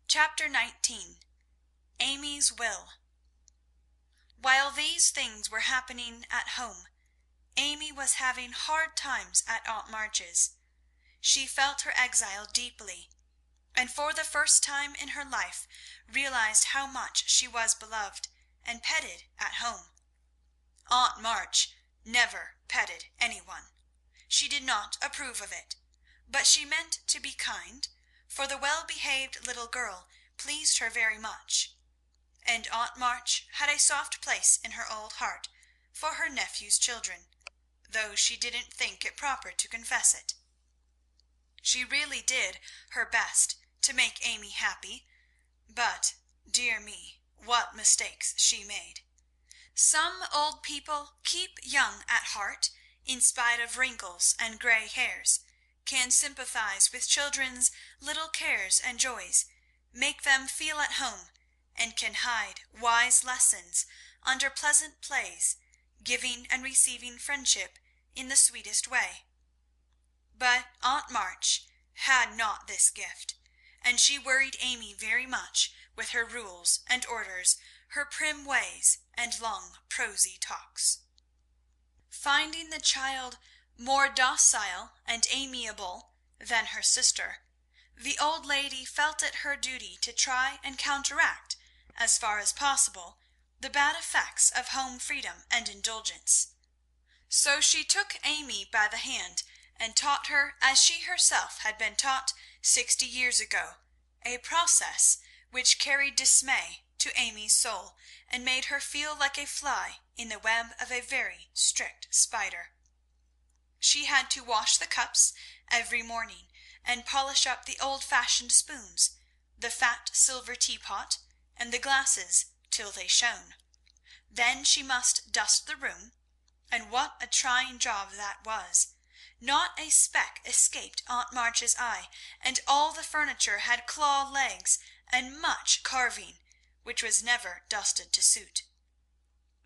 Chapter 19. Amy's Will. While these things were happening at home, Amy was having hard times at Aunt March's. She felt her exile deeply, and for the first time in her life realized how much she was beloved and petted at home. Aunt March never petted anyone. She did not approve of it, but she meant to be kind, for the well-behaved little girl pleased her very much, and Aunt March had a soft place in her old heart for her nephew's children, though she didn't think it proper to confess it. She really did her best to make Amy happy, but, dear me, what mistakes she made. Some old people keep young at heart, in spite of wrinkles and gray hairs, can sympathize with children's little cares and joys, make them feel at home, and can hide wise lessons under pleasant plays, giving and receiving friendship in the sweetest way. But Aunt March had not this gift, and she worried Amy very much with her rules and orders, her prim ways, and long prosy talks. Finding the child more docile and amiable than her sister, the old lady felt it her duty to try and counteract, as far as possible, the bad effects of home freedom and indulgence. So she took Amy by the hand and taught her as she herself had been taught 60 years ago, a process which carried dismay to Amy's soul and made her feel like a fly in the web of a very strict spider. She had to wash the cups every morning, and polish up the old-fashioned spoons, the fat silver teapot, and the glasses till they shone. Then she must dust the room, and what a trying job that was! Not a speck escaped Aunt March's eye, and all the furniture had claw legs and much carving, which was never dusted to suit.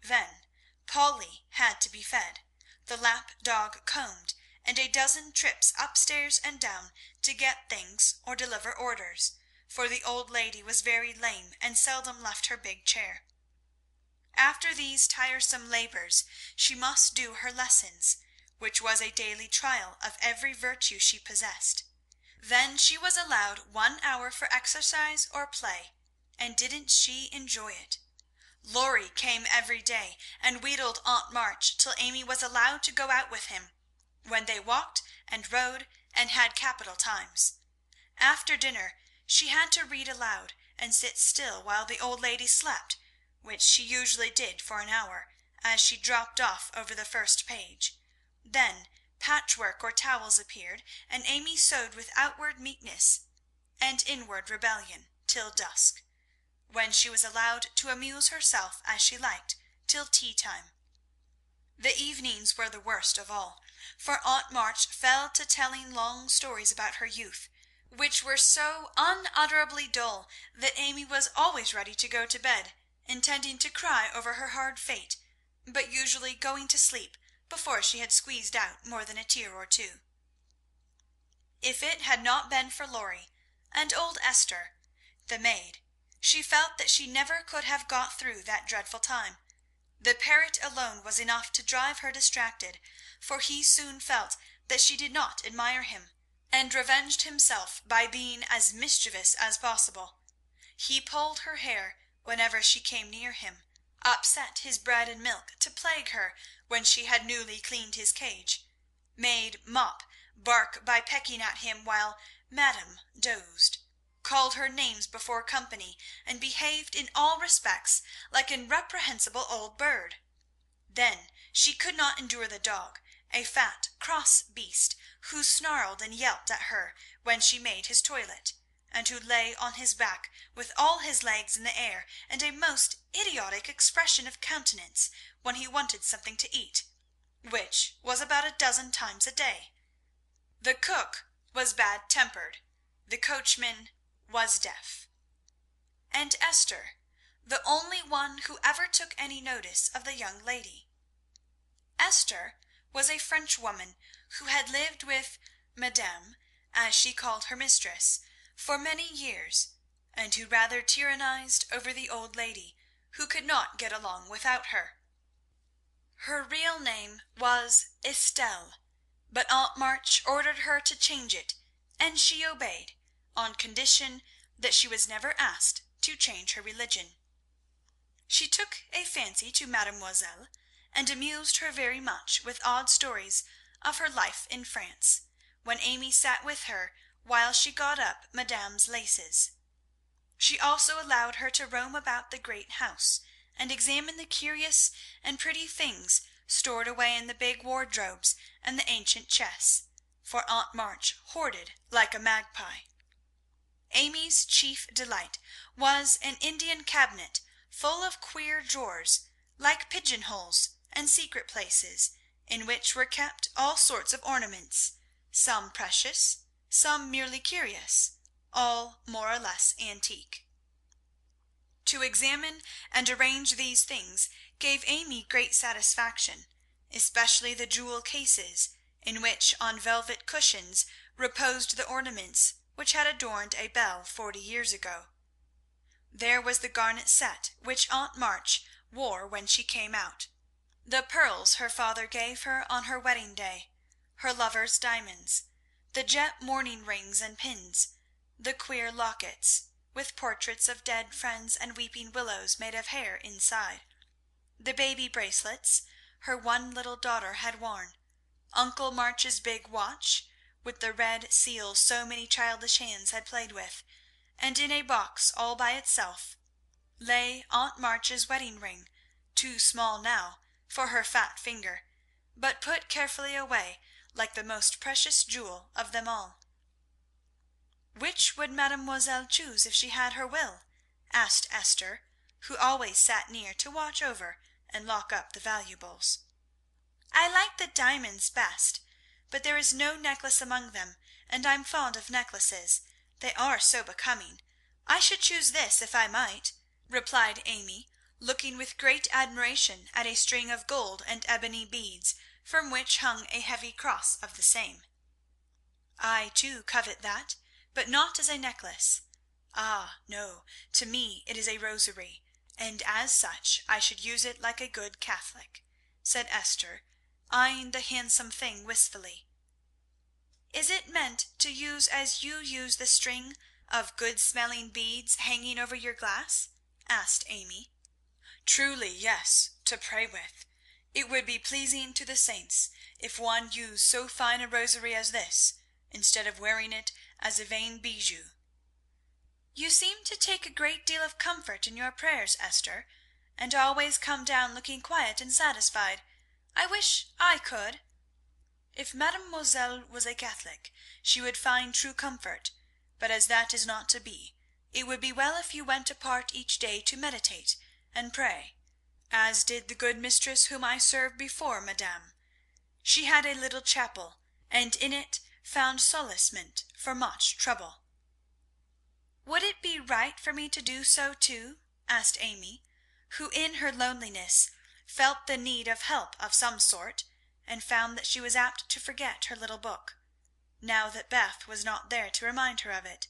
Then Polly had to be fed, the lap dog combed, and a dozen trips upstairs and down to get things or deliver orders, for the old lady was very lame and seldom left her big chair. After these tiresome labours she must do her lessons, which was a daily trial of every virtue she possessed. Then she was allowed 1 hour for exercise or play, and didn't she enjoy it! Laurie came every day and wheedled Aunt March till Amy was allowed to go out with him, when they walked and rode and had capital times. After dinner she had to read aloud and sit still while the old lady slept, which she usually did for an hour, as she dropped off over the first page. Then patchwork or towels appeared, and Amy sewed with outward meekness and inward rebellion till dusk, when she was allowed to amuse herself as she liked till tea-time. The evenings were the worst of all, for Aunt March fell to telling long stories about her youth, which were so unutterably dull that Amy was always ready to go to bed, intending to cry over her hard fate, but usually going to sleep before she had squeezed out more than a tear or two. If it had not been for Laurie and old Esther, the maid, she felt that she never could have got through that dreadful time. The parrot alone was enough to drive her distracted, for he soon felt that she did not admire him, and revenged himself by being as mischievous as possible. He pulled her hair whenever she came near him, upset his bread and milk to plague her when she had newly cleaned his cage, made Mop bark by pecking at him while Madame dozed, called her names before company, and behaved in all respects like an reprehensible old bird. Then she could not endure the dog, a fat, cross beast, who snarled and yelped at her when she made his toilet, and who lay on his back with all his legs in the air, and a most idiotic expression of countenance when he wanted something to eat, which was about a dozen times a day. The cook was bad-tempered, the coachman was deaf, and Esther the only one who ever took any notice of the young lady. Esther was a Frenchwoman who had lived with Madame, as she called her mistress, for many years, and who rather tyrannized over the old lady, who could not get along without her. Her real name was Estelle, but Aunt March ordered her to change it, and she obeyed, on condition that she was never asked to change her religion. She took a fancy to mademoiselle, and amused her very much with odd stories of her life in France, when Amy sat with her while she got up madame's laces. She also allowed her to roam about the great house, and examine the curious and pretty things stored away in the big wardrobes and the ancient chests, for Aunt March hoarded like a magpie. Amy's chief delight was an Indian cabinet full of queer drawers, like pigeon-holes and secret places, in which were kept all sorts of ornaments, some precious, some merely curious, all more or less antique. To examine and arrange these things gave Amy great satisfaction, especially the jewel cases, in which on velvet cushions reposed the ornaments which had adorned a belle 40 years ago. There was the garnet set which Aunt March wore when she came out, the pearls her father gave her on her wedding day, her lover's diamonds, the jet mourning rings and pins, the queer lockets, with portraits of dead friends and weeping willows made of hair inside, the baby bracelets her one little daughter had worn, Uncle March's big watch, with the red seal so many childish hands had played with, and in a box all by itself lay Aunt March's wedding ring, too small now for her fat finger, but put carefully away like the most precious jewel of them all. "Which would mademoiselle choose if she had her will?" asked Esther, who always sat near to watch over and lock up the valuables. "I like the diamonds best, but there is no necklace among them, and I'm fond of necklaces. They are so becoming. I should choose this if I might," replied Amy, looking with great admiration at a string of gold and ebony beads, from which hung a heavy cross of the same. "I too covet that, but not as a necklace. Ah, no, to me it is a rosary, and as such I should use it like a good Catholic," said Esther, eyeing the handsome thing wistfully. "Is it meant to use as you use the string of good-smelling beads hanging over your glass?" asked Amy. "Truly, yes, to pray with. It would be pleasing to the saints if one used so fine a rosary as this, instead of wearing it as a vain bijou." "You seem to take a great deal of comfort in your prayers, Esther, and always come down looking quiet and satisfied. I wish I could." "If mademoiselle was a Catholic, she would find true comfort, but as that is not to be, it would be well if you went apart each day to meditate and pray, as did the good mistress whom I served before madame. She had a little chapel, and in it found solacement for much trouble." "Would it be right for me to do so too?" asked Amy, who in her loneliness felt the need of help of some sort, and found that she was apt to forget her little book, now that Beth was not there to remind her of it.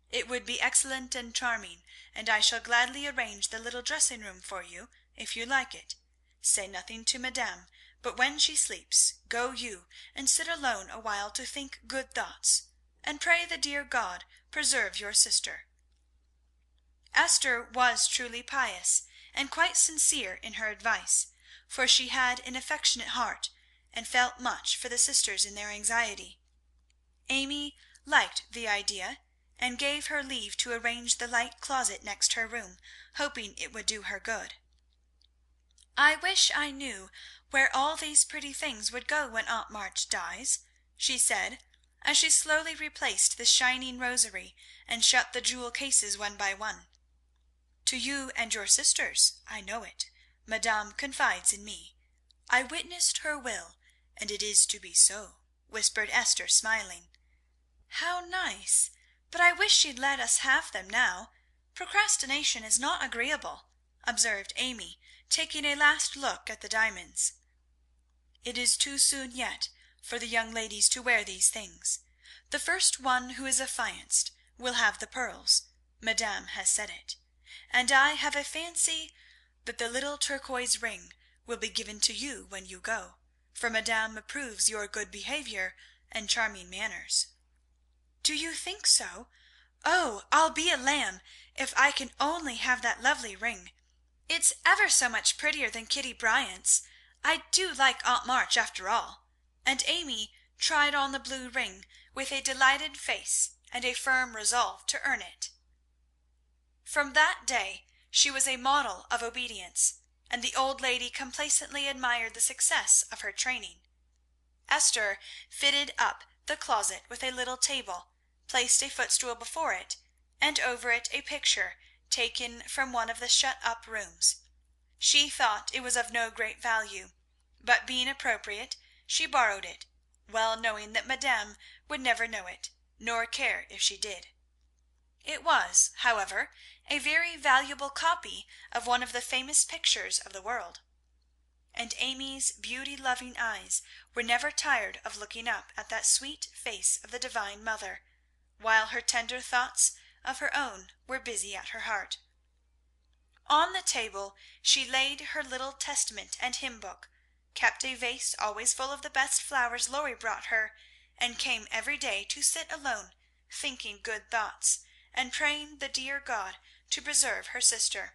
"It would be excellent and charming, and I shall gladly arrange the little dressing-room for you, if you like it. Say nothing to madame, but when she sleeps, go you and sit alone a while to think good thoughts, and pray the dear God preserve your sister." Esther was truly pious, and quite sincere in her advice, for she had an affectionate heart, and felt much for the sisters in their anxiety. Amy liked the idea, and gave her leave to arrange the light closet next her room, hoping it would do her good. "I wish I knew where all these pretty things would go when Aunt March dies," she said, as she slowly replaced the shining rosary and shut the jewel cases one by one. "To you and your sisters, I know it. Madame confides in me. I witnessed her will, and it is to be so," whispered Esther, smiling. "How nice! But I wish she'd let us have them now. Procrastination is not agreeable," observed Amy, taking a last look at the diamonds. "It is too soon yet for the young ladies to wear these things. The first one who is affianced will have the pearls. Madame has said it, and I have a fancy that the little turquoise ring will be given to you when you go, for Madame approves your good behaviour and charming manners." "Do you think so? Oh, I'll be a lamb if I can only have that lovely ring. It's ever so much prettier than Kitty Bryant's. I do like Aunt March after all." And Amy tried on the blue ring with a delighted face and a firm resolve to earn it. From that day she was a model of obedience, and the old lady complacently admired the success of her training. Esther fitted up the closet with a little table, placed a footstool before it, and over it a picture taken from one of the shut-up rooms. She thought it was of no great value, but being appropriate, she borrowed it, well knowing that Madame would never know it, nor care if she did. It was, however, a very valuable copy of one of the famous pictures of the world, and Amy's beauty-loving eyes were never tired of looking up at that sweet face of the Divine Mother, while her tender thoughts of her own were busy at her heart. On the table she laid her little Testament and hymn book, kept a vase always full of the best flowers Laurie brought her, and came every day to sit alone, thinking good thoughts, and praying the dear God to preserve her sister.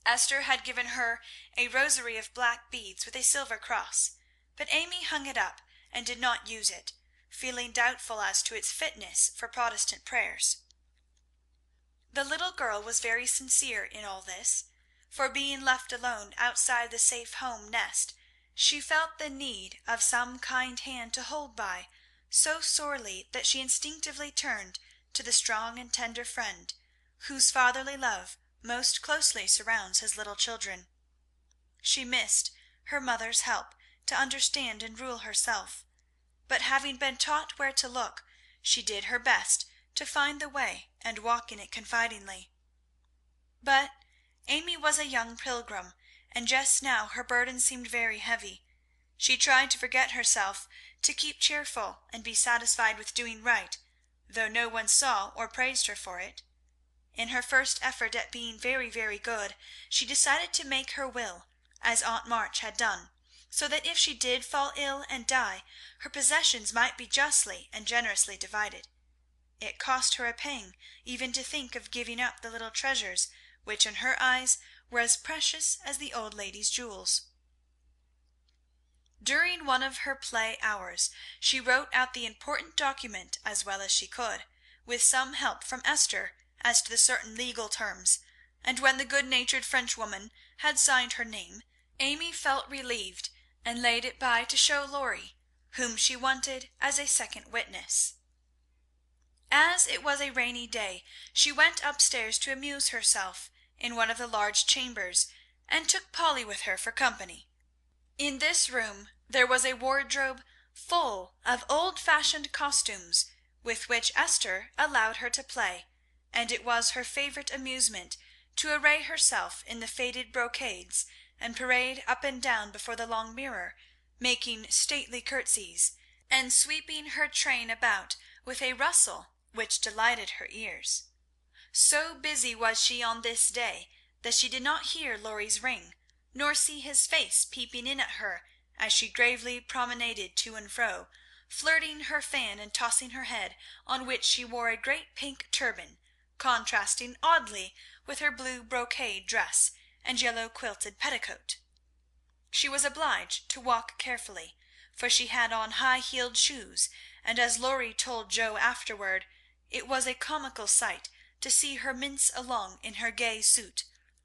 Esther had given her a rosary of black beads with a silver cross, but Amy hung it up and did not use it, feeling doubtful as to its fitness for Protestant prayers. The little girl was very sincere in all this, for being left alone outside the safe home nest, she felt the need of some kind hand to hold by so sorely that she instinctively turned to the strong and tender friend, whose fatherly love most closely surrounds his little children. She missed her mother's help to understand and rule herself, but having been taught where to look, she did her best to find the way and walk in it confidingly. But Amy was a young pilgrim, and just now her burden seemed very heavy. She tried to forget herself, to keep cheerful and be satisfied with doing right, though no one saw or praised her for it. In her first effort at being very, very good, she decided to make her will, as Aunt March had done, so that if she did fall ill and die, her possessions might be justly and generously divided. It cost her a pang even to think of giving up the little treasures which in her eyes were as precious as the old lady's jewels. During one of her play hours she wrote out the important document as well as she could, with some help from Esther as to the certain legal terms, and when the good-natured Frenchwoman had signed her name, Amy felt relieved and laid it by to show Laurie, whom she wanted as a second witness. As it was a rainy day, she went upstairs to amuse herself in one of the large chambers, and took Polly with her for company. In this room there was a wardrobe full of old-fashioned costumes, with which Esther allowed her to play, and it was her favourite amusement to array herself in the faded brocades and parade up and down before the long mirror, making stately curtsies, and sweeping her train about with a rustle which delighted her ears. So busy was she on this day that she did not hear Laurie's ring, nor see his face peeping in at her as she gravely promenaded to and fro, flirting her fan and tossing her head, on which she wore a great pink turban, contrasting oddly with her blue brocade dress and yellow quilted petticoat. She was obliged to walk carefully, for she had on high-heeled shoes, and as Laurie told Joe afterward, it was a comical sight to see her mince along in her gay suit,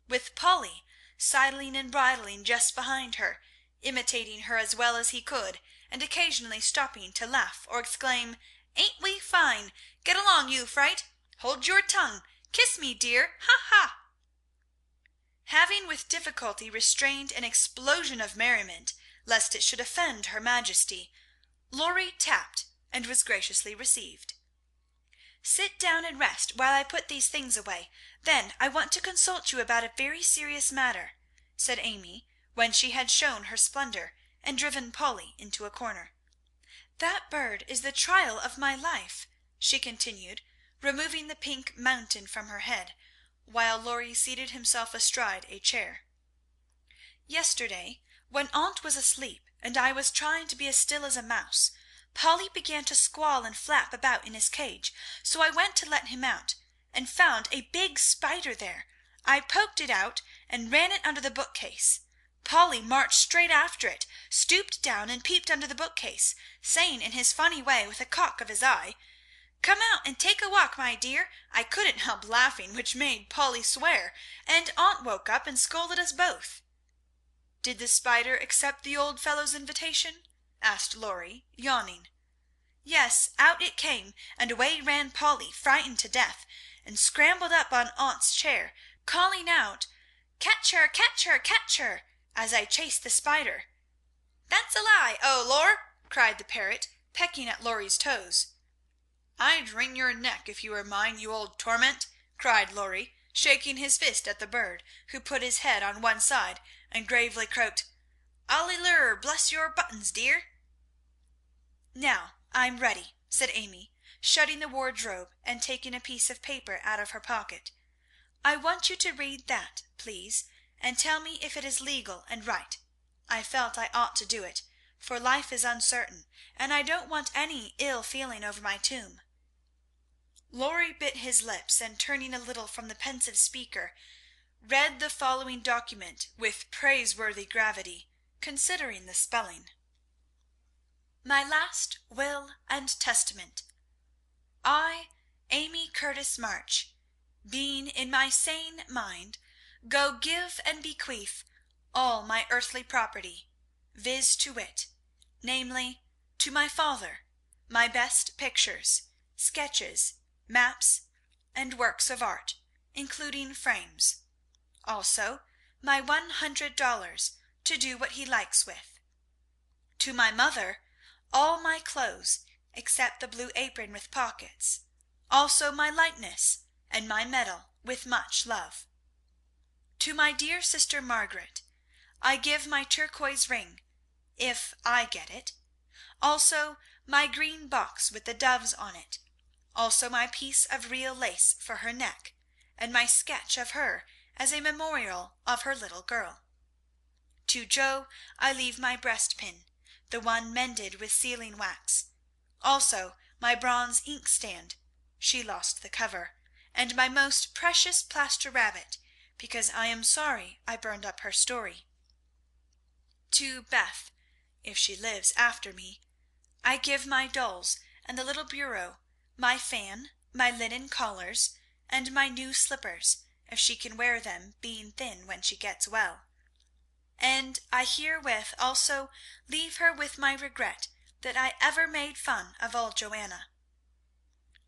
with Polly sidling and bridling just behind her, imitating her as well as he could, and occasionally stopping to laugh or exclaim, "Ain't we fine? Get along, you fright! Hold your tongue! Kiss me, dear! Ha, ha!" Having with difficulty restrained an explosion of merriment, lest it should offend her Majesty, Laurie tapped and was graciously received. "Sit down and rest while I put these things away. Then I want to consult you about a very serious matter," said Amy, when she had shown her splendour and driven Polly into a corner. "That bird is the trial of my life," she continued, removing the pink mountain from her head, while Laurie seated himself astride a chair. "Yesterday, when Aunt was asleep and I was trying to be as still as a mouse, Polly began to squall and flap about in his cage, so I went to let him out, and found a big spider there. I poked it out and ran it under the bookcase. Polly marched straight after it, stooped down and peeped under the bookcase, saying in his funny way with a cock of his eye, 'Come out and take a walk, my dear.' I couldn't help laughing, which made Polly swear, and Aunt woke up and scolded us both." "Did the spider accept the old fellow's invitation?" asked Laurie, yawning. "Yes, out it came, and away ran Polly, frightened to death, and scrambled up on Aunt's chair, calling out, 'Catch her, catch her, catch her,' as I chased the spider." "That's a lie, oh, Lor!" cried the parrot, pecking at Laurie's toes. "I'd wring your neck if you were mine, you old torment!" cried Laurie, shaking his fist at the bird, who put his head on one side and gravely croaked, "Olly lur, bless your buttons, dear!" "Now I'm ready," said Amy, shutting the wardrobe and taking a piece of paper out of her pocket. "I want you to read that, please, and tell me if it is legal and right. I felt I ought to do it, for life is uncertain, and I don't want any ill feeling over my tomb." Laurie bit his lips, and turning a little from the pensive speaker, read the following document with praiseworthy gravity, considering the spelling. "My last will and testament. I, Amy Curtis March, being in my sane mind, go give and bequeath all my earthly property, viz. to wit, namely, to my father, my best pictures, sketches, maps, and works of art, including frames. Also my $100 to do what he likes with. To my mother, all my clothes, except the blue apron with pockets, also my likeness and my medal, with much love. To my dear sister Margaret, I give my turquoise ring, if I get it, also my green box with the doves on it, also my piece of real lace for her neck, and my sketch of her as a memorial of her little girl. To Jo I leave my breastpin, the one mended with sealing wax, also my bronze inkstand, she lost the cover, and my most precious plaster rabbit, because I am sorry I burned up her story. To Beth, if she lives after me, I give my dolls and the little bureau, my fan, my linen collars, and my new slippers, if she can wear them, being thin, when she gets well. And I herewith also leave her with my regret that I ever made fun of old Joanna.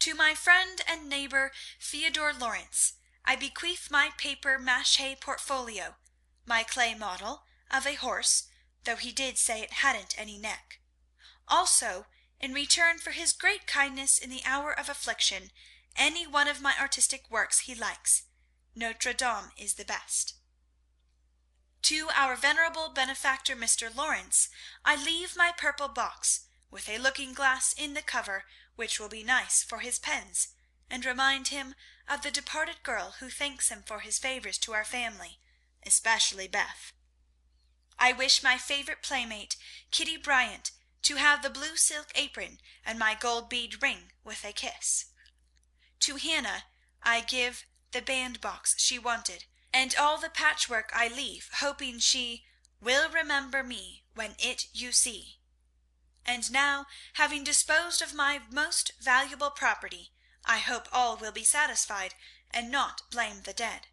To my friend and neighbour Theodore Lawrence, I bequeath my paper mache portfolio, my clay model of a horse, though he did say it hadn't any neck. Also, in return for his great kindness in the hour of affliction, any one of my artistic works he likes. Notre Dame is the best. To our venerable benefactor Mr. Lawrence, I leave my purple box, with a looking-glass in the cover, which will be nice for his pens, and remind him of the departed girl who thanks him for his favours to our family, especially Beth. I wish my favourite playmate, Kitty Bryant, to have the blue silk apron and my gold bead ring with a kiss. To Hannah I give the bandbox she wanted, and all the patchwork I leave, hoping she will remember me when it you see. And now, having disposed of my most valuable property, I hope all will be satisfied, and not blame the dead.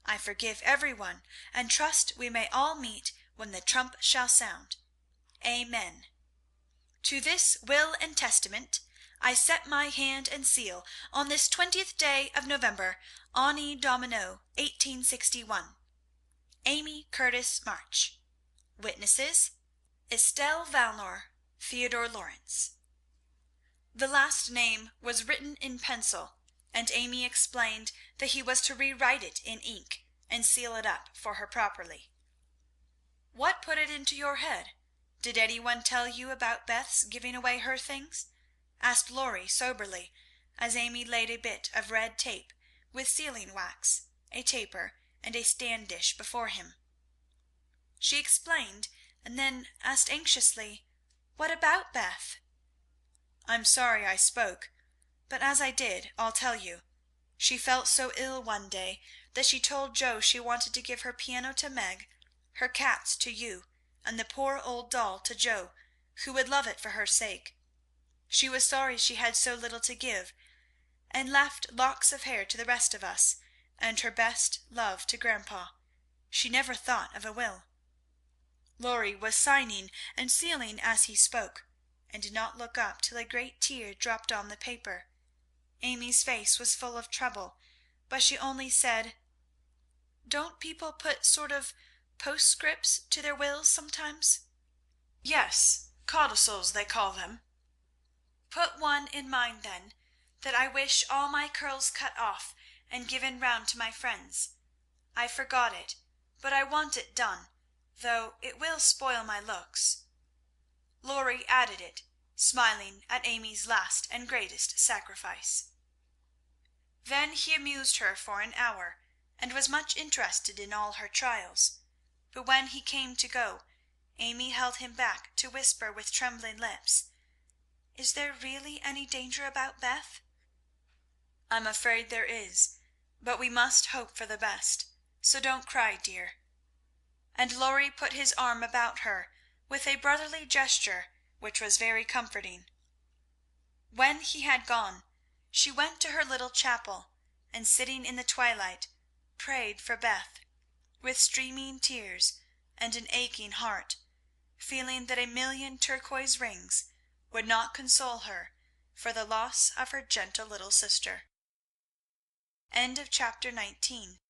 I forgive every one, and trust we may all meet when the trump shall sound. Amen. To this will and testament I set my hand and seal on this 20th day of November, Anno Domino 1861. Amy Curtis March. Witnesses: Estelle Valnor, Theodore Lawrence. The last name was written in pencil, and Amy explained that he was to rewrite it in ink and seal it up for her properly. "What put it into your head? Did any one tell you about Beth's giving away her things?" asked Laurie soberly, as Amy laid a bit of red tape with sealing wax, a taper, and a stand dish before him. She explained, and then asked anxiously, "What about Beth?" "I'm sorry I spoke, but as I did, I'll tell you. She felt so ill one day that she told Joe she wanted to give her piano to Meg, her cats to you, and the poor old doll to Joe, who would love it for her sake. She was sorry she had so little to give, and left locks of hair to the rest of us, and her best love to grandpa. She never thought of a will." Laurie was signing and sealing as he spoke, and did not look up till a great tear dropped on the paper. Amy's face was full of trouble, but she only said, "Don't people put sort of postscripts to their wills sometimes?" "Yes, codicils they call them." "Put one in mine then, that I wish all my curls cut off and given round to my friends. I forgot it, but I want it done, though it will spoil my looks." Laurie added it, smiling at Amy's last and greatest sacrifice. Then he amused her for an hour, and was much interested in all her trials. But when he came to go, Amy held him back to whisper with trembling lips, "Is there really any danger about Beth?" "I'm afraid there is, but we must hope for the best, so don't cry, dear." And Laurie put his arm about her with a brotherly gesture which was very comforting. When he had gone, she went to her little chapel, and sitting in the twilight, prayed for Beth, with streaming tears and an aching heart, feeling that a million turquoise rings would not console her for the loss of her gentle little sister. Chapter 19.